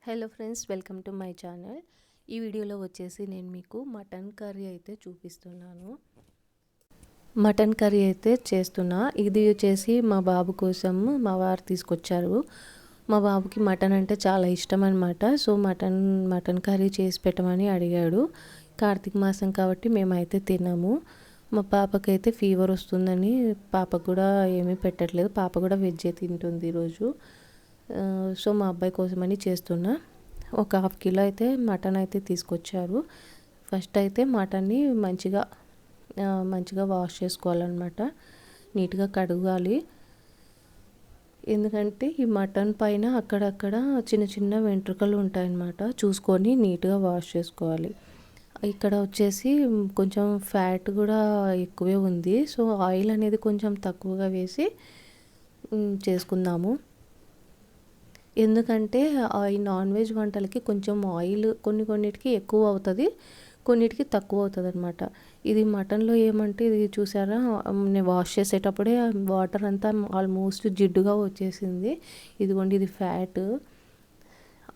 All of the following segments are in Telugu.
Hello friends, welcome to my channel. ఈ వీడియోలో వచ్చేసి నేను మీకు మటన్ కర్రీ అయితే చూపిస్తున్నాను. మటన్ కర్రీ అయితే చేస్తున్నా. ఇది వచ్చేసి మా బాబు కోసం మా వారు తీసుకొచ్చారు. మా బాబుకి మటన్ అంటే చాలా ఇష్టం అనమాట. సో మటన్ కర్రీ చేసి పెట్టమని అడిగాడు. కార్తీక మాసం కాబట్టి మేమైతే తిన్నాము. మా పాపకైతే ఫీవర్ వస్తుందని పాపకు కూడా ఏమీ పెట్టట్లేదు. పాప కూడా వెజ్జే తింటుంది ఈరోజు. సో మా అబ్బాయి కోసమని చేస్తున్నా. ఒక 1/2 కిలో అయితే మటన్ అయితే తీసుకొచ్చారు. ఫస్ట్ అయితే మటన్ని మంచిగా వాష్ చేసుకోవాలన్నమాట. నీట్గా కడగాలి. ఎందుకంటే ఈ మటన్ పైన అక్కడక్కడ చిన్న చిన్న వెంట్రుకలు ఉంటాయన్నమాట. చూసుకొని నీట్గా వాష్ చేసుకోవాలి. ఇక్కడ వచ్చేసి కొంచెం ఫ్యాట్ కూడా ఎక్కువే ఉంది. సో ఆయిల్ అనేది కొంచెం తక్కువగా వేసి చేసుకుందాము. ఎందుకంటే ఈ నాన్ వెజ్ వంటలకి కొంచెం ఆయిల్ కొన్నిటికి ఎక్కువ అవుతుంది, కొన్నిటికి తక్కువ అవుతుంది అనమాట. ఇది మటన్లో ఏమంటే ఇది చూసారా, నేను వాష్ చేసేటప్పుడే వాటర్ అంతా ఆల్మోస్ట్ జిడ్డుగా వచ్చేసింది. ఇదిగోండి, ఇది ఫ్యాట్.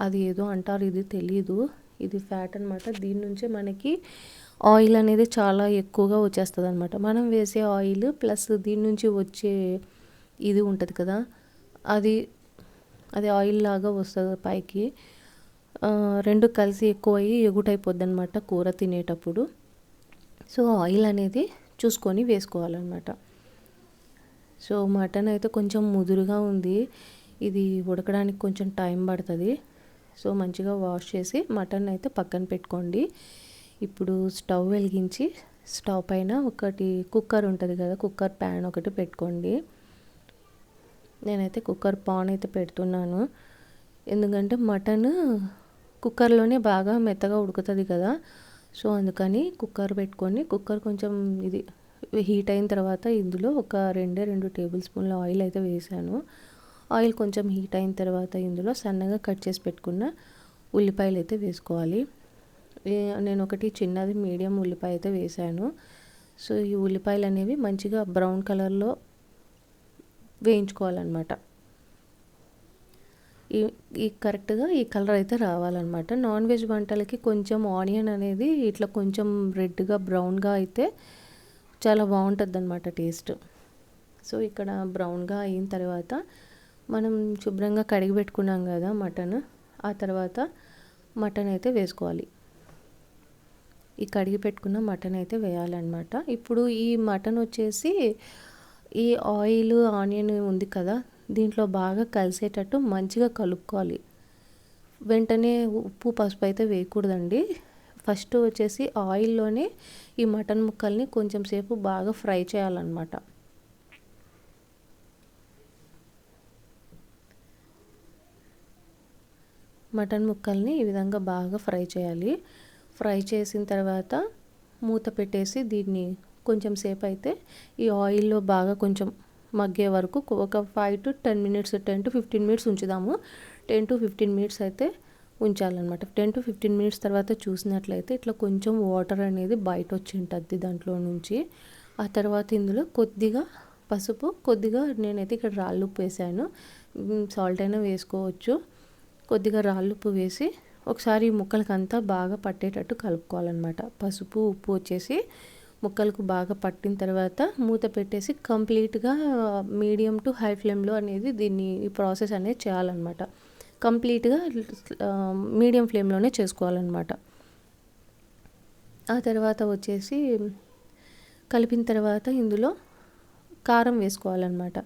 అది ఏదో అంటారు, ఇది తెలీదు. ఇది ఫ్యాట్ అనమాట. దీని నుంచే మనకి ఆయిల్ అనేది చాలా ఎక్కువగా వచ్చేస్తుంది అనమాట. మనం వేసే ఆయిల్ ప్లస్ దీని నుంచి వచ్చే ఇది ఉంటుంది కదా, అది ఆయిల్ లాగా వస్తుంది పైకి. రెండు కలిసి ఎక్కువ అయ్యి ఎగుటైపోద్ది అనమాట కూర తినేటప్పుడు. సో ఆయిల్ అనేది చూసుకొని వేసుకోవాలన్నమాట. సో మటన్ అయితే కొంచెం ముదురుగా ఉంది. ఇది ఉడకడానికి కొంచెం టైం పడుతుంది. సో మంచిగా వాష్ చేసి మటన్ అయితే పక్కన పెట్టుకోండి. ఇప్పుడు స్టవ్ వెలిగించి స్టవ్ పైన ఒకటి కుక్కర్ ఉంటుంది కదా, కుక్కర్ ప్యాన్ ఒకటి పెట్టుకోండి. నేనైతే కుక్కర్ పాన్ అయితే పెడుతున్నాను. ఎందుకంటే మటన్ కుక్కర్లోనే బాగా మెత్తగా ఉడుకుతుంది కదా. సో అందుకని కుక్కర్ పెట్టుకొని, కుక్కర్ కొంచెం ఇది హీట్ అయిన తర్వాత ఇందులో ఒక 2 టేబుల్ స్పూన్ల ఆయిల్ అయితే వేసాను. ఆయిల్ కొంచెం హీట్ అయిన తర్వాత ఇందులో సన్నగా కట్ చేసి పెట్టుకున్న ఉల్లిపాయలు అయితే వేసుకోవాలి. నేను ఒకటి చిన్నది మీడియం ఉల్లిపాయ అయితే వేసాను. సో ఈ ఉల్లిపాయలు అనేవి మంచిగా బ్రౌన్ కలర్లో వేయించుకోవాలన్నమాట. ఈ కరెక్ట్గా ఈ కలర్ అయితే రావాలన్నమాట. నాన్ వెజ్ వంటలకి కొంచెం ఆనియన్ అనేది ఇట్లా కొంచెం రెడ్గా బ్రౌన్గా అయితే చాలా బాగుంటుంది అన్నమాట టేస్ట్. సో ఇక్కడ బ్రౌన్గా అయిన తర్వాత మనం శుభ్రంగా కడిగి పెట్టుకున్నాం కదా మటన్, ఆ తర్వాత మటన్ అయితే వేసుకోవాలి. ఈ కడిగి పెట్టుకున్న మటన్ అయితే వేయాలన్నమాట. ఇప్పుడు ఈ మటన్ వచ్చేసి ఈ ఆయిల్ ఆనియన్ ఉంది కదా, దీంట్లో బాగా కలిసేటట్టు మంచిగా కలుపుకోవాలి. వెంటనే ఉప్పు పసుపు అయితే వేయకూడదండి. ఫస్ట్ వచ్చేసి ఆయిల్లోనే ఈ మటన్ ముక్కల్ని కొంచెం సేపు బాగా ఫ్రై చేయాలన్నమాట. మటన్ ముక్కల్ని ఈ విధంగా బాగా ఫ్రై చేయాలి. ఫ్రై చేసిన తర్వాత మూత పెట్టేసి దీన్ని కొంచెం సేపు అయితే ఈ ఆయిల్లో బాగా కొంచెం మగ్గే వరకు ఒక 5 to 10 minutes, 10 to 15 minutes ఉంచుదాము. 10 to 15 minutes అయితే ఉంచాలన్నమాట. 10 to 15 minutes తర్వాత చూసినట్లయితే ఇట్లా కొంచెం వాటర్ అనేది బయట వచ్చి ఉంటుంది దాంట్లో నుంచి. ఆ తర్వాత ఇందులో కొద్దిగా పసుపు, కొద్దిగా నేనైతే ఇక్కడ రాళ్ళుప్పు వేసాను. సాల్ట్ అయినా వేసుకోవచ్చు. కొద్దిగా రాళ్ళుప్పు వేసి ఒకసారి ఈ ముక్కలకి అంతా బాగా పట్టేటట్టు కలుపుకోవాలన్నమాట. పసుపు ఉప్పు వచ్చేసి ముక్కలకు బాగా పట్టిన తర్వాత మూత పెట్టేసి కంప్లీట్గా మీడియం టు హై ఫ్లేమ్లో అనేది ఈ ప్రాసెస్ అనేది చేయాలన్నమాట. కంప్లీట్గా మీడియం ఫ్లేమ్లోనే చేసుకోవాలన్నమాట. ఆ తర్వాత వచ్చేసి కలిపిన తర్వాత ఇందులో కారం వేసుకోవాలన్నమాట.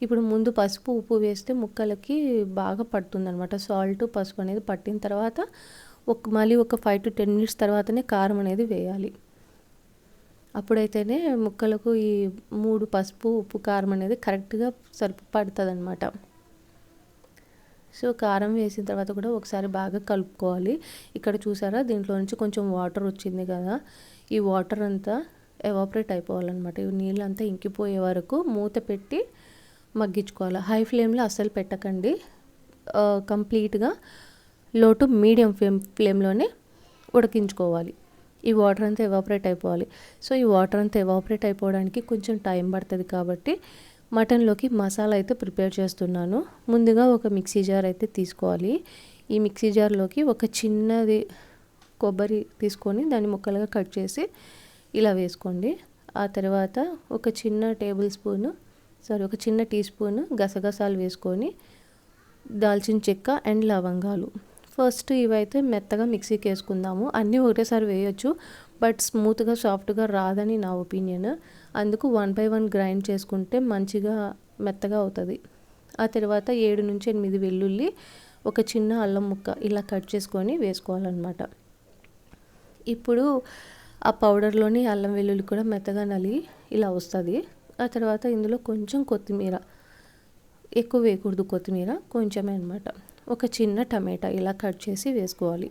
ఇప్పుడు ముందు పసుపు ఉప్పు వేస్తే ముక్కలకి బాగా పడుతుందన్నమాట. సాల్ట్ పసుపు అనేది పట్టిన తర్వాత మళ్ళీ ఒక 5 to 10 minutes తర్వాతనే కారం అనేది వేయాలి. అప్పుడైతేనే ముక్కలకు ఈ 3 పసుపు ఉప్పు కారం అనేది కరెక్ట్గా పడుతుంది అనమాట. సో కారం వేసిన తర్వాత కూడా ఒకసారి బాగా కలుపుకోవాలి. ఇక్కడ చూసారా, దీంట్లో నుంచి కొంచెం వాటర్ వచ్చింది కదా, ఈ వాటర్ అంతా ఎవాపరేట్ అయిపోవాలన్నమాట. ఈ నీళ్ళంతా ఇంకిపోయే వరకు మూత పెట్టి మగ్గించుకోవాలి. హై ఫ్లేమ్లో అస్సలు పెట్టకండి. కంప్లీట్గా లో టు మీడియం ఫ్లేమ్లోనే ఉడికించుకోవాలి. ఈ వాటర్ అంతా ఎవాపరేట్ అయిపోవాలి. సో ఈ వాటర్ అంతా ఎవాపరేట్ అయిపోవడానికి కొంచెం టైం పడుతుంది కాబట్టి మటన్లోకి మసాలా అయితే ప్రిపేర్ చేస్తున్నాను. ముందుగా ఒక మిక్సీ జార్ అయితే తీసుకోవాలి. ఈ మిక్సీ జార్లోకి ఒక చిన్నది కొబ్బరి తీసుకొని దాన్ని ముక్కలుగా కట్ చేసి ఇలా వేసుకోండి. ఆ తర్వాత ఒక చిన్న టీ స్పూను గసగసాలు వేసుకొని దాల్చిన చెక్క అండ్ లవంగాలు. ఫస్ట్ ఇవైతే మెత్తగా మిక్సీకి వేసుకుందాము. అన్నీ ఒకటేసారి వేయొచ్చు, బట్ స్మూత్గా సాఫ్ట్గా రాదని నా ఒపీనియన్. అందుకు 1 by 1 గ్రైండ్ చేసుకుంటే మంచిగా మెత్తగా అవుతుంది. ఆ తర్వాత 7 నుంచి 8 వెల్లుల్లి, ఒక చిన్న అల్లం ముక్క ఇలా కట్ చేసుకొని వేసుకోవాలన్నమాట. ఇప్పుడు ఆ పౌడర్లోని అల్లం వెల్లుల్లి కూడా మెత్తగా నలిగి ఇలా వస్తుంది. ఆ తర్వాత ఇందులో కొంచెం కొత్తిమీర, ఎక్కువ వేయకూడదు కొత్తిమీర, కొంచెమే అనమాట. ఒక చిన్న టమాటా ఇలా కట్ చేసి వేసుకోవాలి.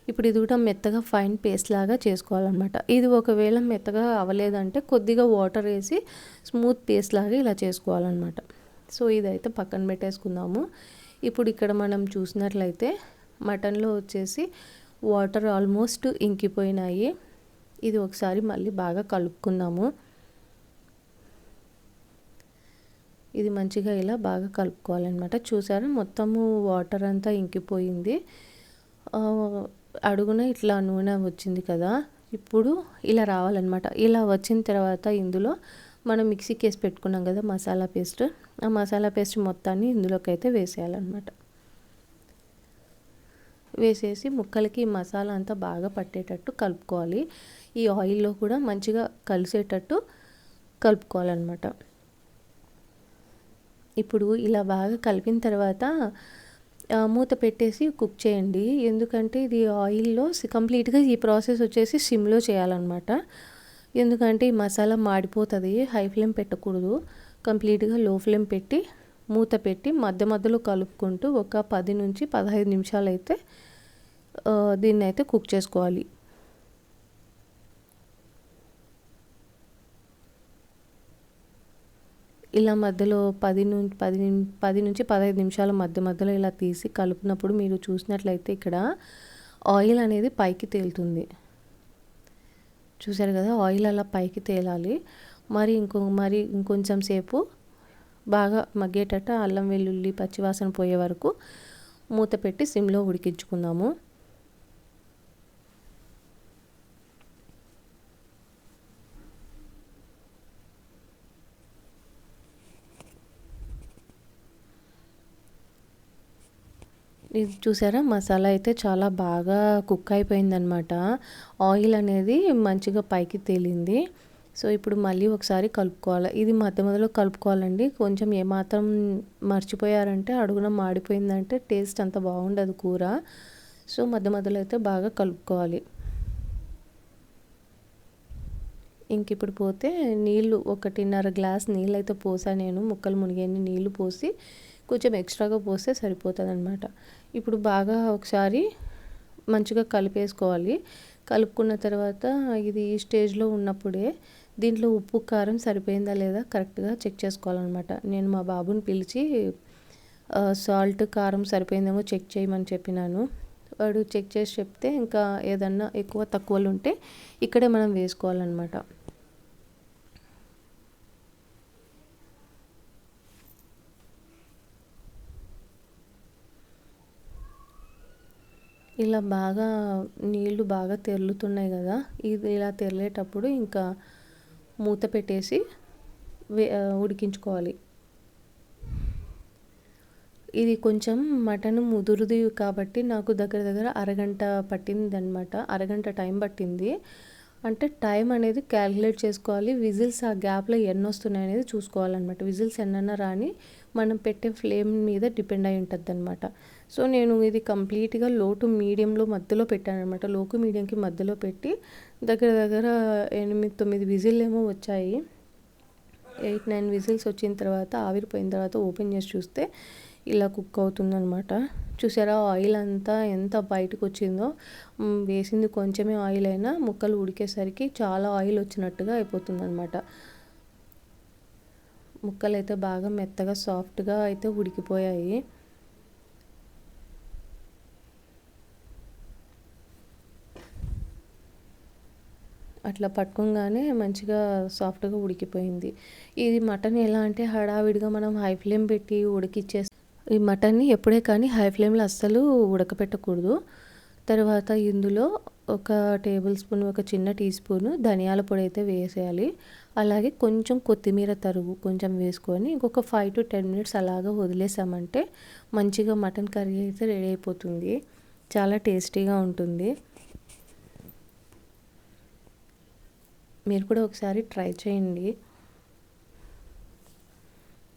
ఇప్పుడు ఇది కూడా మెత్తగా ఫైన్ పేస్ట్ లాగా చేసుకోవాలన్నమాట. ఇది ఒకవేళ మెత్తగా అవ్వలేదంటే కొద్దిగా వాటర్ వేసి స్మూత్ పేస్ట్ లాగా ఇలా చేసుకోవాలన్నమాట. సో ఇదైతే పక్కన పెట్టేసుకుందాము. ఇప్పుడు ఇక్కడ మనం చూసినట్లయితే మటన్లో వచ్చేసి వాటర్ ఆల్మోస్ట్ ఇంకిపోయినాయి. ఇది ఒకసారి మళ్ళీ బాగా కలుపుకుందాము. ఇది మంచిగా ఇలా బాగా కలుపుకోవాలన్నమాట. చూసారా, మొత్తము వాటర్ అంతా ఇంకిపోయింది. అడుగున ఇట్లా నూనె వచ్చింది కదా, ఇప్పుడు ఇలా రావాలన్నమాట. ఇలా వచ్చిన తర్వాత ఇందులో మనం మిక్సీకి వేసి పెట్టుకున్నాం కదా మసాలా పేస్ట్, ఆ మసాలా పేస్ట్ మొత్తాన్ని ఇందులోకి అయితే వేసేయాలన్నమాట. వేసేసి ముక్కలకి మసాలా అంతా బాగా పట్టేటట్టు కలుపుకోవాలి. ఈ ఆయిల్లో కూడా మంచిగా కలిసేటట్టు కలుపుకోవాలన్నమాట. ఇప్పుడు ఇలా బాగా కలిపిన తర్వాత మూత పెట్టేసి కుక్ చేయండి. ఎందుకంటే ఇది ఆయిల్లో కంప్లీట్గా ఈ ప్రాసెస్ వచ్చేసి సిమ్లో చేయాలన్నమాట. ఎందుకంటే ఈ మసాలా మాడిపోతుంది. హై ఫ్లేమ్ పెట్టకూడదు, కంప్లీట్గా లో ఫ్లేమ్ పెట్టి మూత పెట్టి మధ్య మధ్యలో కలుపుకుంటూ ఒక 10 నుంచి 15 నిమిషాలు అయితే దీన్ని అయితే కుక్ చేసుకోవాలి. ఇలా మధ్యలో 10 నుంచి 15 నిమిషాల మధ్యలో ఇలా తీసి కలుపునప్పుడు మీరు చూసినట్లయితే ఇక్కడ ఆయిల్ అనేది పైకి తేలుతుంది. చూసారు కదా, ఆయిల్ అలా పైకి తేలాలి. మరి ఇంకొంచెం సేపు బాగా మగ్గేటట్టు అల్లం వెల్లుల్లి పచ్చివాసన పోయే వరకు మూత పెట్టి సిమ్లో ఉడికించుకుందాము. ఇది చూసారా, మసాలా అయితే చాలా బాగా కుక్ అయిపోయిందనమాట. ఆయిల్ అనేది మంచిగా పైకి తేలింది. సో ఇప్పుడు మళ్ళీ ఒకసారి కలుపుకోవాలి. ఇది మధ్యలో కలుపుకోవాలండి. కొంచెం ఏమాత్రం మర్చిపోయారంటే అడుగున మాడిపోయిందంటే టేస్ట్ అంత బాగుండదు కూర. సో మధ్యలో అయితే బాగా కలుపుకోవాలి. ఇంక ఇప్పుడు పోతే నీళ్ళు 1.5 గ్లాస్ నీళ్ళు అయితే పోసా నేను. ముక్కలు మునిగేన్ని నీళ్ళు పోసి కొంచెం ఎక్స్ట్రాగా పోస్తే సరిపోతుంది అనమాట. ఇప్పుడు బాగా ఒకసారి మంచిగా కలిపేసుకోవాలి. కలుపుకున్న తర్వాత ఇది ఈ స్టేజ్లో ఉన్నప్పుడే దీంట్లో ఉప్పు కారం సరిపోయిందా లేదా కరెక్ట్గా చెక్ చేసుకోవాలన్నమాట. నేను మా బాబుని పిలిచి సాల్ట్ కారం సరిపోయిందేమో చెక్ చేయమని చెప్పినాను. వాడు చెక్ చేసి చెప్తే ఇంకా ఏదన్నా ఎక్కువ తక్కువలు ఉంటే ఇక్కడే మనం వేసుకోవాలన్నమాట. ఇలా బాగా నీళ్ళు బాగా తెరులుతున్నాయి కదా, ఇది ఇలా తెరలేటప్పుడు ఇంకా మూత పెట్టేసి ఉడికించుకోవాలి. ఇది కొంచెం మటన్ ముదురుది కాబట్టి నాకు దగ్గర అరగంట పట్టిందనమాట. అరగంట టైం పట్టింది. అంటే టైం అనేది క్యాలిక్యులేట్ చేసుకోవాలి. విజిల్స్ ఆ గ్యాప్లో ఎన్ని వస్తున్నాయి అనేది చూసుకోవాలన్నమాట. విజిల్స్ ఎన్నన్నా రాని మనం పెట్టే ఫ్లేమ్ మీద డిపెండ్ అయి ఉంటుంది అనమాట. సో నేను ఇది కంప్లీట్గా లో టు మీడియంలో మధ్యలో పెట్టాను అనమాట. లోకు మీడియంకి మధ్యలో పెట్టి దగ్గర 8-9 విజిల్ ఏమో వచ్చాయి. 8-9 విజిల్స్ వచ్చిన తర్వాత ఆవిరిపోయిన తర్వాత ఓపెన్ చేసి చూస్తే ఇలా కుక్ అవుతుందన్నమాట. చూసారా, ఆయిల్ అంతా ఎంత బయటకు వచ్చిందో. వేసింది కొంచెమే ఆయిల్ అయినా ముక్కలు ఉడికేసరికి చాలా ఆయిల్ వచ్చినట్టుగా అయిపోతుంది అనమాట. ముక్కలు అయితే బాగా మెత్తగా సాఫ్ట్గా అయితే ఉడికిపోయాయి. అట్లా పట్టుకోగానే మంచిగా సాఫ్ట్గా ఉడికిపోయింది. ఇది మటన్ ఎలా అంటే హడావిడిగా మనం హై ఫ్లేమ్ పెట్టి ఉడికిచ్చేసి ఈ మటన్ని ఎప్పుడే కానీ హై ఫ్లేమ్లో అస్సలు ఉడకపెట్టకూడదు. తర్వాత ఇందులో ఒక టేబుల్ స్పూన్, ఒక చిన్న టీ స్పూను ధనియాల పొడి అయితే వేసేయాలి. అలాగే కొంచెం కొత్తిమీర తరుగు కొంచెం వేసుకొని ఇంకొక 5 to 10 మినిట్స్ అలాగా వదిలేసామంటే మంచిగా మటన్ కర్రీ అయితే రెడీ అయిపోతుంది. చాలా టేస్టీగా ఉంటుంది. మీరు కూడా ఒకసారి ట్రై చేయండి.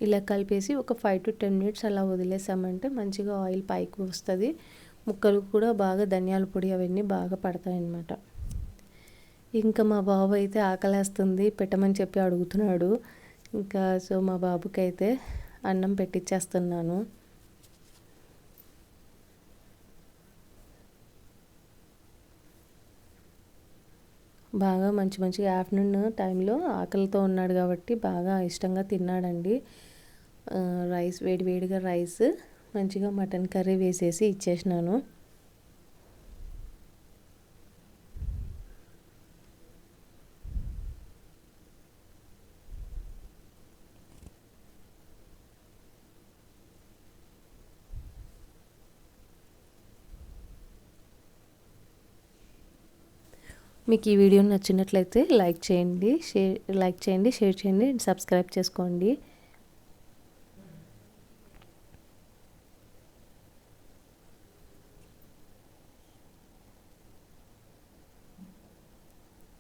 ఇలా కలిపేసి ఒక 5 to 10 మినిట్స్ అలా వదిలేసామంటే మంచిగా ఆయిల్ పైకి వస్తుంది. ముక్కలు కూడా బాగా ధనియాల పొడి అవన్నీ బాగా పడతాయన్నమాట. ఇంకా మా బాబు అయితే ఆకలేస్తుంది పెట్టమని చెప్పి అడుగుతున్నాడు. ఇంకా సో మా బాబుకి అయితే అన్నం పెట్టిచ్చేస్తున్నాను. బాగా మంచిగా ఆఫ్టర్నూన్ టైంలో ఆకలితో ఉన్నాడు కాబట్టి బాగా ఇష్టంగా తిన్నాడండి. రైస్ వేడివేడిగా రైస్ మంచిగా మటన్ కర్రీ వేసేసి ఇచ్చేసినాను. మీకు ఈ వీడియో నచ్చినట్లయితే లైక్ చేయండి, షేర్ చేయండి, సబ్స్క్రైబ్ చేసుకోండి.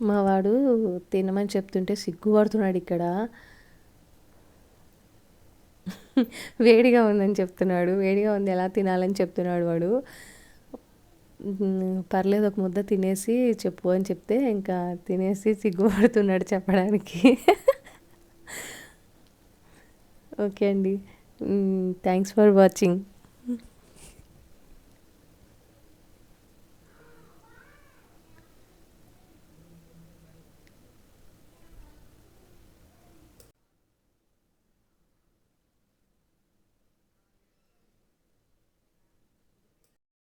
మా వాడు తినమని చెప్తుంటే సిగ్గుపడుతున్నాడు ఇక్కడ. వేడిగా ఉందని చెప్తున్నాడు. వేడిగా ఉంది ఎలా తినాలని చెప్తున్నాడు వాడు. పర్లేదు ఒక ముద్ద తినేసి చెప్పు అని చెప్తే ఇంకా తినేసి సిగ్గుపడుతున్నాడు చెప్పడానికి. ఓకే అండి. Thanks for watching.